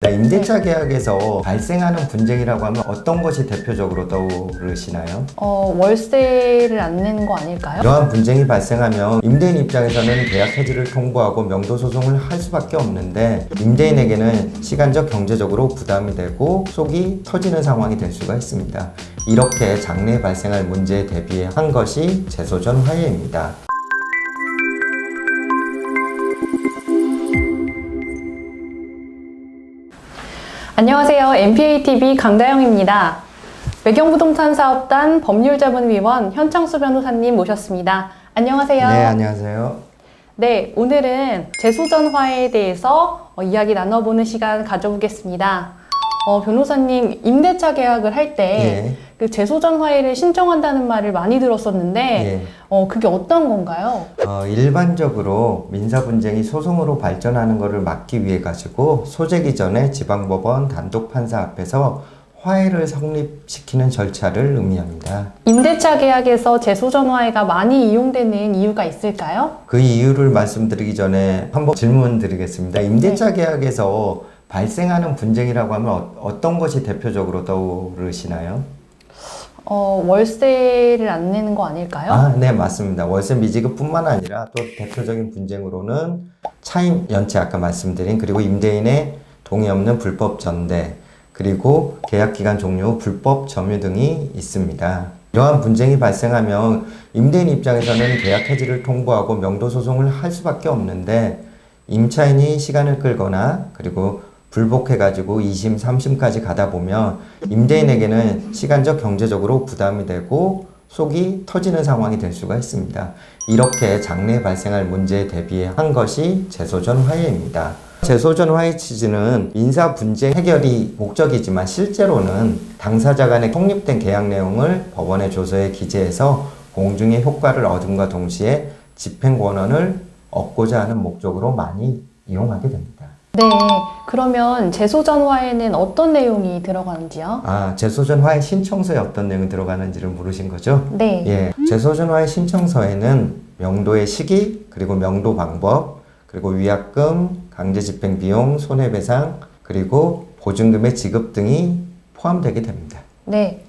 임대차 계약에서 발생하는 분쟁이라고 하면 어떤 것이 대표적으로 떠오르시나요? 월세를 안 내는 거 아닐까요? 이러한 분쟁이 발생하면 임대인 입장에서는 계약 해지를 통보하고 명도 소송을 할 수밖에 없는데 임대인에게는 시간적 경제적으로 부담이 되고 속이 터지는 상황이 될 수가 있습니다. 이렇게 장래에 발생할 문제에 대비한 것이 재소전 화해입니다. 안녕하세요. MPATV 강다영입니다. 외경부동산 사업단 법률자문위원 현창수 변호사님 모셨습니다. 안녕하세요. 네, 안녕하세요. 네, 오늘은 재소전 화해에 대해서 이야기 나눠보는 시간 가져보겠습니다. 변호사님, 임대차 계약을 할 때 그 재소전 화해를 신청한다는 말을 많이 들었었는데 그게 어떤 건가요? 일반적으로 민사 분쟁이 소송으로 발전하는 것을 막기 위해 가지고 소재기 전에 지방법원 단독 판사 앞에서 화해를 성립시키는 절차를 의미합니다. 임대차 계약에서 재소전 화해가 많이 이용되는 이유가 있을까요? 그 이유를 말씀드리기 전에 한번 질문 드리겠습니다. 임대차 계약에서 발생하는 분쟁이라고 하면 어떤 것이 대표적으로 떠오르시나요? 월세를 안 내는 거 아닐까요? 네, 맞습니다. 월세 미지급뿐만 아니라 또 대표적인 분쟁으로는 차임 연체 아까 말씀드린 그리고 임대인의 동의 없는 불법 전대 그리고 계약 기간 종료 후 불법 점유 등이 있습니다. 이러한 분쟁이 발생하면 임대인 입장에서는 계약 해지를 통보하고 명도 소송을 할 수밖에 없는데 임차인이 시간을 끌거나 그리고 불복해가지고 2심, 3심까지 가다 보면 임대인에게는 시간적 경제적으로 부담이 되고 속이 터지는 상황이 될 수가 있습니다. 이렇게 장래에 발생할 문제에 대비한 것이 재소전 화해입니다. 재소전 화해 취지는 민사 분쟁 해결이 목적이지만 실제로는 당사자 간에 성립된 계약 내용을 법원의 조서에 기재해서 공중의 효과를 얻음과 동시에 집행 권한을 얻고자 하는 목적으로 많이 이용하게 됩니다. 네, 그러면 재소전 화해는 어떤 내용이 들어가는지요? 재소전 화해 신청서에 어떤 내용이 들어가는지를 물으신 거죠? 네. 재소전 화해 신청서에는 명도의 시기, 그리고 명도 방법, 그리고 위약금, 강제집행 비용, 손해배상, 그리고 보증금의 지급 등이 포함되게 됩니다. 네.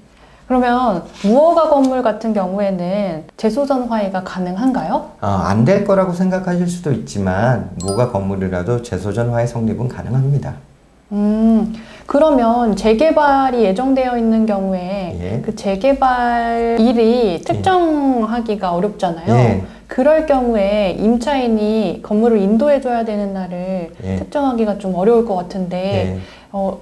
그러면 무허가 건물 같은 경우에는 재소전 화해가 가능한가요? 안 될 거라고 생각하실 수도 있지만 무허가 건물이라도 재소전 화해 성립은 가능합니다. 그러면 재개발이 예정되어 있는 경우에 그 재개발일이 특정하기가 어렵잖아요. 그럴 경우에 임차인이 건물을 인도해줘야 되는 날을 특정하기가 좀 어려울 것 같은데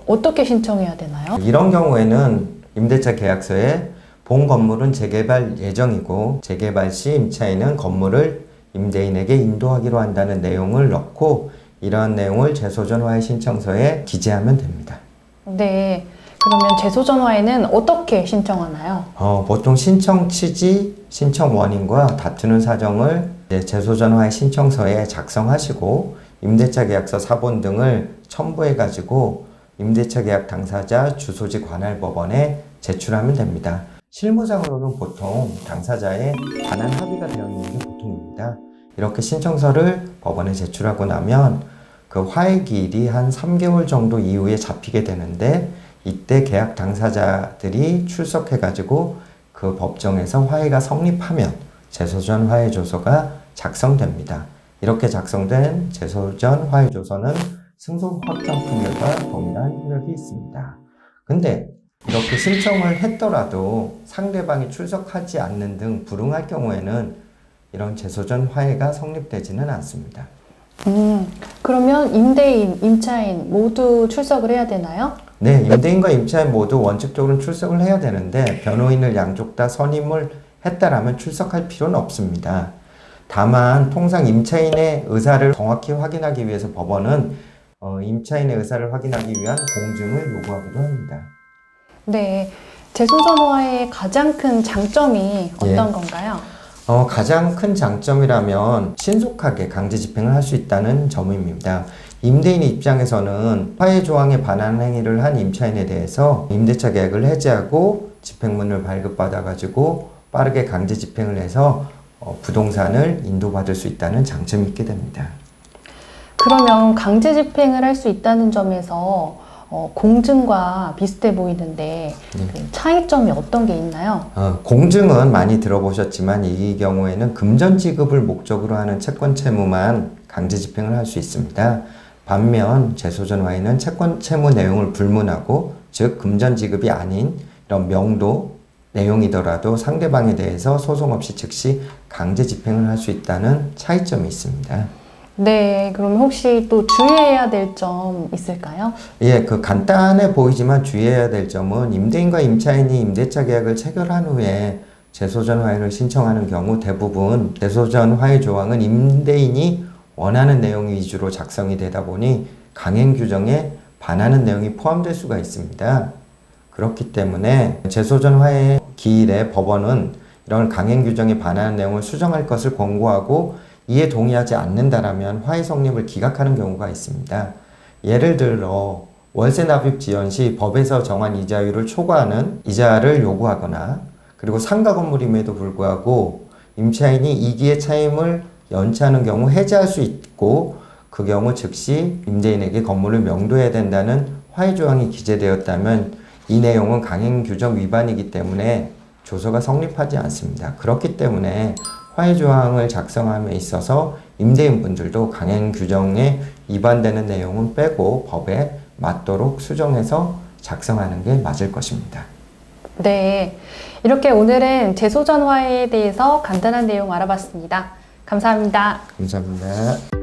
어떻게 신청해야 되나요? 이런 경우에는 임대차 계약서에 본 건물은 재개발 예정이고 재개발 시 임차인은 건물을 임대인에게 인도하기로 한다는 내용을 넣고 이러한 내용을 재소전 화해 신청서에 기재하면 됩니다. 네. 그러면 재소전 화해는 어떻게 신청하나요? 보통 신청 취지, 신청 원인과 다투는 사정을 재소전 화해 신청서에 작성하시고 임대차 계약서 사본 등을 첨부해 가지고 임대차 계약 당사자 주소지 관할 법원에 제출하면 됩니다. 실무상으로는 보통 당사자의 반환 합의가 되어 있는 게 보통입니다. 이렇게 신청서를 법원에 제출하고 나면 그 화해 기일이 한 3개월 정도 이후에 잡히게 되는데 이때 계약 당사자들이 출석해가지고 그 법정에서 화해가 성립하면 재소전 화해 조서가 작성됩니다. 이렇게 작성된 재소전 화해 조서는 승소 확정 판결과 동일한 효력이 있습니다. 근데 이렇게 신청을 했더라도 상대방이 출석하지 않는 등 불응할 경우에는 이런 재소전 화해가 성립되지는 않습니다. 그러면 임대인, 임차인 모두 출석을 해야 되나요? 네, 임대인과 임차인 모두 원칙적으로는 출석을 해야 되는데 변호인을 양쪽 다 선임을 했다라면 출석할 필요는 없습니다. 다만 통상 임차인의 의사를 정확히 확인하기 위해서 법원은 임차인의 의사를 확인하기 위한 공증을 요구하기도 합니다. 네, 재소전 화해의 가장 큰 장점이 어떤 건가요? 가장 큰 장점이라면 신속하게 강제 집행을 할 수 있다는 점입니다. 임대인의 입장에서는 화해 조항에 반하는 행위를 한 임차인에 대해서 임대차 계약을 해지하고 집행문을 발급받아 가지고 빠르게 강제 집행을 해서 부동산을 인도받을 수 있다는 장점이 있게 됩니다. 그러면 강제 집행을 할 수 있다는 점에서 공증과 비슷해 보이는데 그 차이점이 어떤 게 있나요? 공증은 많이 들어보셨지만 이 경우에는 금전 지급을 목적으로 하는 채권 채무만 강제 집행을 할 수 있습니다. 반면 재소전 화해는 채권 채무 내용을 불문하고, 즉 금전 지급이 아닌 이런 명도 내용이더라도 상대방에 대해서 소송 없이 즉시 강제 집행을 할 수 있다는 차이점이 있습니다. 네, 그럼 혹시 또 주의해야 될 점 있을까요? 예, 그 간단해 보이지만 주의해야 될 점은, 임대인과 임차인이 임대차 계약을 체결한 후에 재소전 화해를 신청하는 경우 대부분 재소전 화해 조항은 임대인이 원하는 내용 위주로 작성이 되다 보니 강행 규정에 반하는 내용이 포함될 수가 있습니다. 그렇기 때문에 재소전 화해 기일에 법원은 이런 강행 규정에 반하는 내용을 수정할 것을 권고하고, 이에 동의하지 않는다라면 화해 성립을 기각하는 경우가 있습니다. 예를 들어 월세 납입 지연 시 법에서 정한 이자율을 초과하는 이자를 요구하거나, 그리고 상가 건물임에도 불구하고 임차인이 이기의 차임을 연체하는 경우 해지할 수 있고, 그 경우 즉시 임대인에게 건물을 명도해야 된다는 화해 조항이 기재되었다면 이 내용은 강행 규정 위반이기 때문에 조서가 성립하지 않습니다. 그렇기 때문에 화해 조항을 작성함에 있어서 임대인분들도 강행 규정에 위반되는 내용은 빼고 법에 맞도록 수정해서 작성하는 게 맞을 것입니다. 네, 이렇게 오늘은 재소전 화해에 대해서 간단한 내용 알아봤습니다. 감사합니다. 감사합니다.